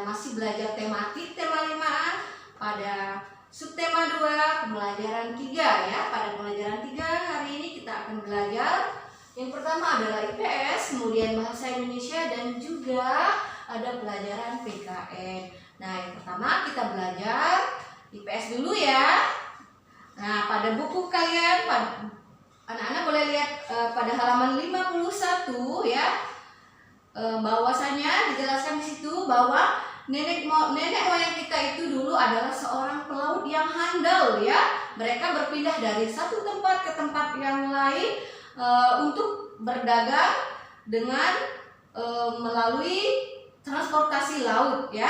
masih belajar tematik tema 5 pada subtema 2 pembelajaran 3 ya. Pada pembelajaran 3 hari ini kita akan belajar yang pertama adalah IPS, kemudian bahasa Indonesia dan juga ada pelajaran PKN. Nah, yang pertama kita belajar IPS dulu ya. Nah, pada buku kalian anak-anak boleh lihat pada halaman 51 ya. Bahwasanya dijelaskan di situ bahwa nenek moyang kita itu dulu adalah seorang pelaut yang handal ya. Mereka berpindah dari satu tempat ke tempat yang lain untuk berdagang dengan melalui transportasi laut ya.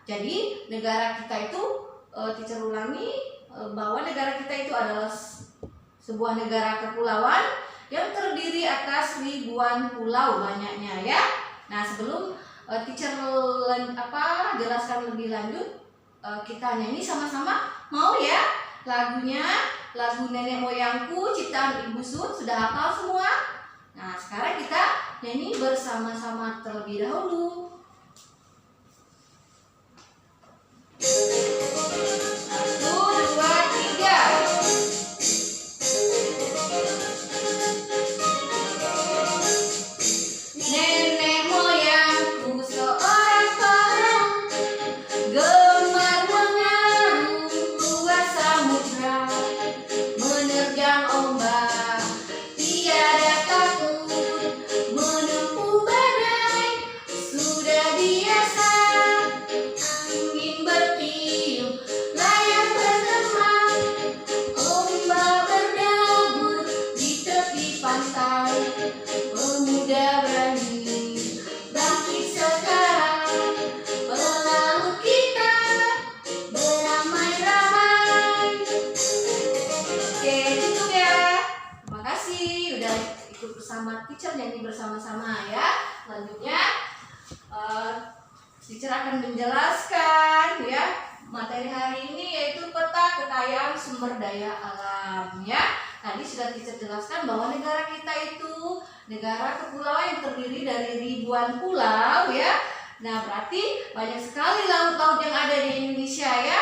Jadi negara kita itu teacher ulangi bahwa negara kita itu adalah sebuah negara kepulauan yang terdiri atas ribuan pulau banyaknya ya. Nah, sebelum teacher jelaskan lebih lanjut, kita nyanyi sama-sama, mau ya? Lagunya, lagu Nenek Moyangku ciptaan Ibu Sun, sudah hafal semua? Nah, sekarang kita nyanyi bersama-sama terlebih dahulu. 1, 2, 3. Nenek moyangku seorang pelaut, gemar mengarungi luas samudra, menerjang ombak tiada takut, menempuh badai sudah biasa. Angin bertiup, layar bergema, ombak berdabur di tepi pantai. Pemuda berani bangkit sekarang, pelaut kita beramai-ramai. Oke, cukup ya. Terima kasih udah ikut bersama teacher nyanyi bersama-sama ya. Selanjutnya teacher akan menjelaskan ya materi hari ini, yaitu peta kekayaan sumber daya alam ya. Tadi sudah teacher jelaskan bahwa negara kita itu negara kepulauan yang terdiri dari ribuan pulau ya. Nah, berarti banyak sekali laut-laut yang ada di Indonesia ya.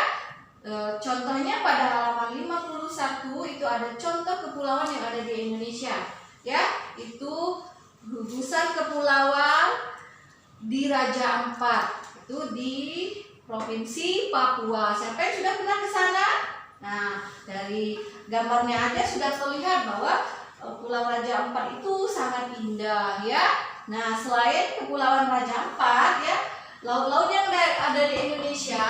Contohnya pada halaman 51 itu ada contoh kepulauan yang ada di Indonesia ya. Itu gugusan kepulauan di Raja Ampat, itu di Provinsi Papua. Siapa yang sudah pernah ke sana? Nah, dari gambarnya aja sudah terlihat bahwa Pulau Raja Ampat itu sangat indah ya. Nah, selain Kepulauan Raja Ampat ya, laut-laut yang ada di Indonesia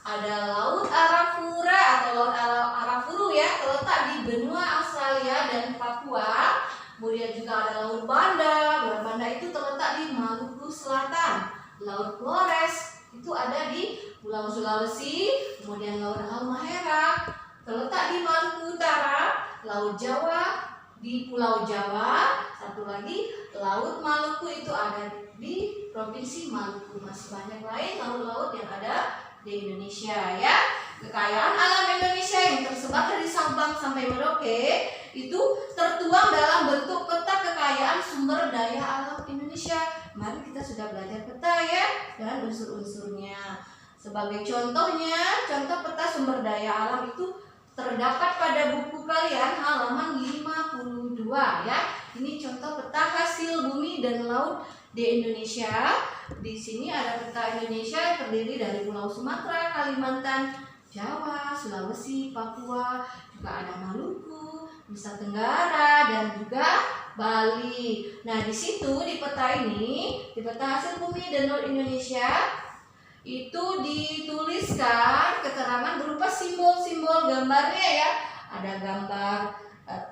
ada Laut Arafura atau Laut Arafuru ya, terletak di benua Australia dan Papua. Kemudian juga ada Laut Banda. Laut Banda itu terletak di Maluku Selatan. Laut Flores itu ada di Pulau Sulawesi. Kemudian Laut Halmahera terletak di Maluku Utara. Laut Jawa di Pulau Jawa. Satu lagi Laut Maluku itu ada di Provinsi Maluku. Masih banyak lain laut-laut yang ada di Indonesia ya. Kekayaan alam Indonesia yang tersebar dari Sabang sampai Merauke itu tertuang dalam bentuk peta kekayaan sumber daya alam Indonesia. Kemarin kita sudah belajar peta ya dan unsur-unsurnya. Sebagai contohnya, contoh peta sumber daya alam itu terdapat pada buku kalian halaman 52 ya. Ini contoh peta hasil bumi dan laut di Indonesia. Di sini ada peta Indonesia yang terdiri dari Pulau Sumatera, Kalimantan, Jawa, Sulawesi, Papua, juga ada Maluku, Nusa Tenggara dan juga Bali. Nah, di situ di peta ini, di peta hasil bumi dan laut Indonesia itu dituliskan keterangan berupa simbol-simbol gambarnya ya. Ada gambar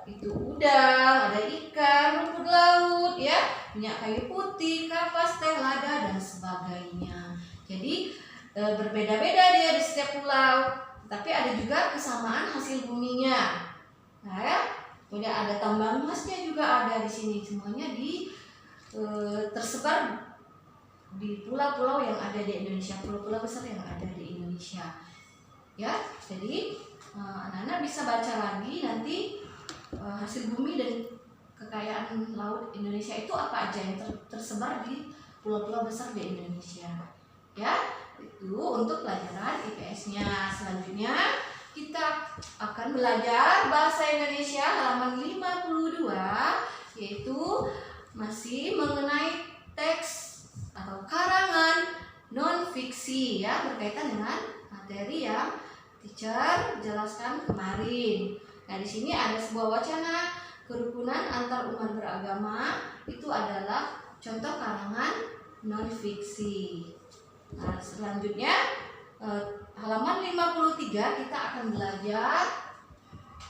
itu udang, ada ikan, rumput laut ya, minyak kayu putih, kapas, teh, lada dan sebagainya. Jadi berbeda-beda dia di setiap pulau, tapi ada juga kesamaan hasil buminya. Nah, ya, kemudian ada tambang emasnya juga ada di sini. Semuanya tersebar di pulau-pulau yang ada di Indonesia, pulau-pulau besar yang ada di Indonesia. Ya, jadi anak-anak bisa baca lagi nanti hasil bumi dan kekayaan laut Indonesia itu apa aja yang tersebar di pulau-pulau besar di Indonesia. ya. Itu untuk pelajaran IPS-nya. Selanjutnya kita akan belajar bahasa Indonesia halaman 52, yaitu masih mengenai teks atau karangan non-fiksi ya, berkaitan dengan materi yang teacher jelaskan kemarin. Nah, di sini ada sebuah wacana kerukunan antar umat beragama, itu adalah contoh karangan non-fiksi. Nah, selanjutnya halaman 53 kita akan belajar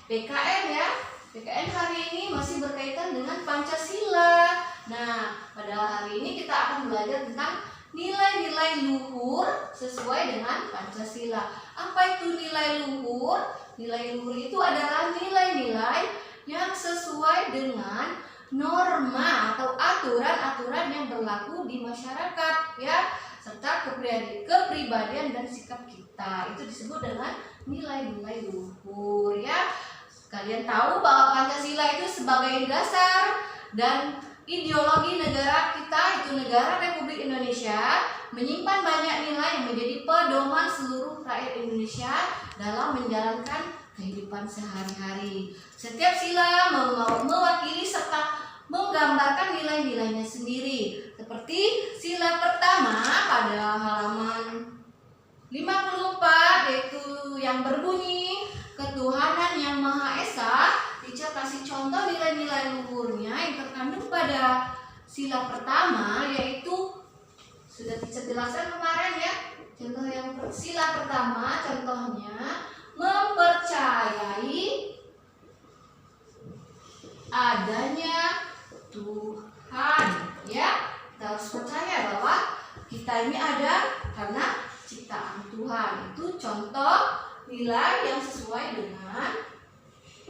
PKN ya. PKN hari ini masih berkaitan dengan Pancasila. Nah, pada hari ini kita akan belajar tentang nilai-nilai luhur sesuai dengan Pancasila. Apa itu nilai luhur? Nilai luhur itu adalah nilai-nilai yang sesuai dengan norma atau aturan-aturan yang berlaku di masyarakat ya, serta kepribadian dan sikap kita. Itu disebut dengan nilai-nilai luhur ya. Kalian tahu bahwa Pancasila itu sebagai dasar dan ideologi negara kita, itu negara Republik Indonesia, menyimpan banyak nilai yang menjadi pedoman seluruh rakyat Indonesia dalam menjalankan kehidupan sehari-hari. Setiap sila mewakili serta menggambarkan nilai-nilainya sendiri. Seperti sila pertama pada halaman 54, yaitu yang berbunyi ketuhanan yang Maha Esa. Teacher kasih contoh nilai-nilai luhurnya yang terkandung pada sila pertama, yaitu sudah teacher jelaskan kemarin ya. Contoh yang sila pertama, contohnya mempercayai adanya Tuhan ya. Kita harus percaya bahwa kita ini ada karena ciptaan Tuhan. Itu contoh nilai yang sesuai dengan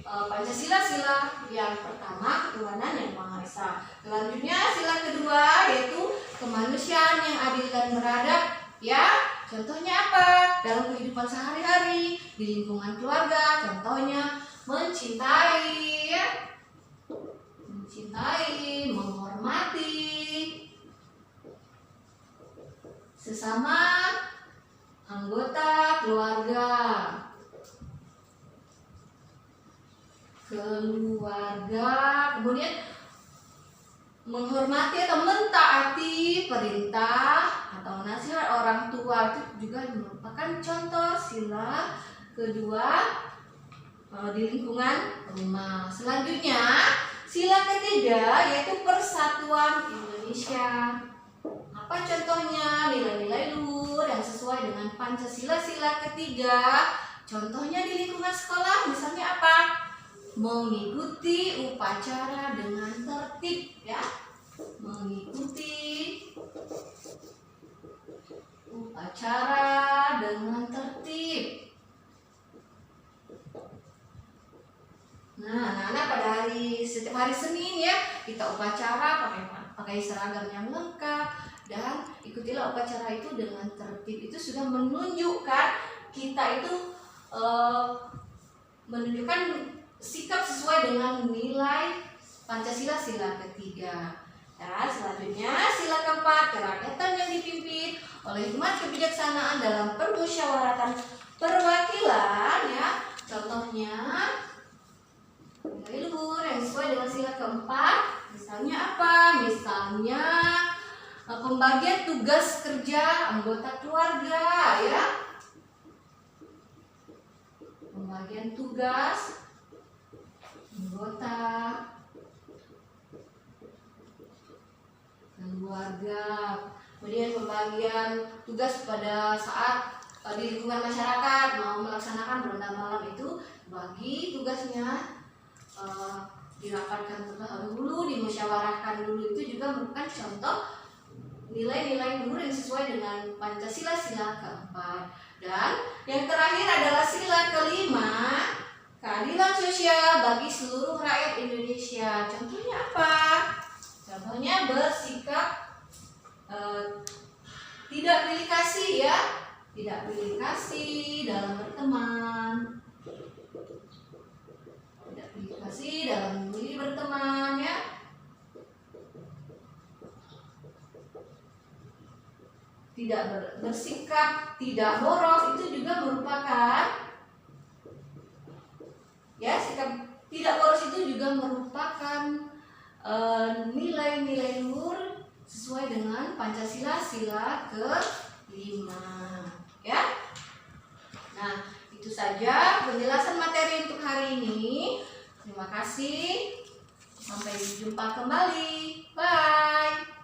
Pancasila. Sila yang pertama, ketuhanan yang Maha Esa. Selanjutnya sila kedua, yaitu kemanusiaan yang adil dan beradab ya. Contohnya apa? Dalam kehidupan sehari-hari, di lingkungan keluarga, contohnya mencintai, menghormati sesama anggota keluarga. Kemudian menghormati atau mentaati perintah atau nasihat orang tua, itu juga merupakan contoh sila kedua di lingkungan rumah. Selanjutnya sila ketiga, yaitu persatuan Indonesia. Apa contohnya? Nilai-nilai luhur yang sesuai dengan Pancasila. Sila ketiga, contohnya di lingkungan sekolah, misalnya apa? Mengikuti upacara dengan tertib ya. Mengikuti upacara dengan tertib. Nah, anak-anak pada setiap hari Senin ya, kita upacara pakai seragam yang lengkap dan ikutilah upacara itu dengan tertib. Itu sudah menunjukkan kita itu menunjukkan sikap sesuai dengan nilai Pancasila sila ketiga. Dan selanjutnya sila keempat, kerakyatan yang dipimpin oleh hikmat kebijaksanaan dalam permusyawaratan perwakilan ya. Contohnya nilai luhur yang sesuai dengan sila keempat, misalnya apa? Misalnya pembagian tugas kerja anggota keluarga ya. Pembagian tugas anggota keluarga. Kemudian pembagian tugas pada saat di lingkungan masyarakat mau melaksanakan ronda malam, itu bagi tugasnya dirapatkan dahulu, dimusyawarahkan dulu. Itu juga merupakan contoh nilai-nilai luhur yang sesuai dengan Pancasila sila keempat. Dan yang terakhir adalah sila kelima, keadilan sosial bagi seluruh rakyat Indonesia. Contohnya apa? Contohnya bersikap tidak pilih kasih ya. Tidak pilih kasih dalam berteman. Tidak pilih kasih dalam memilih berteman ya. bersikap tidak boros itu juga merupakan ya, sikap tidak boros itu juga merupakan nilai-nilai luhur sesuai dengan Pancasila sila ke-5 ya. Nah, itu saja penjelasan materi untuk hari ini. Terima kasih. Sampai jumpa kembali. Bye.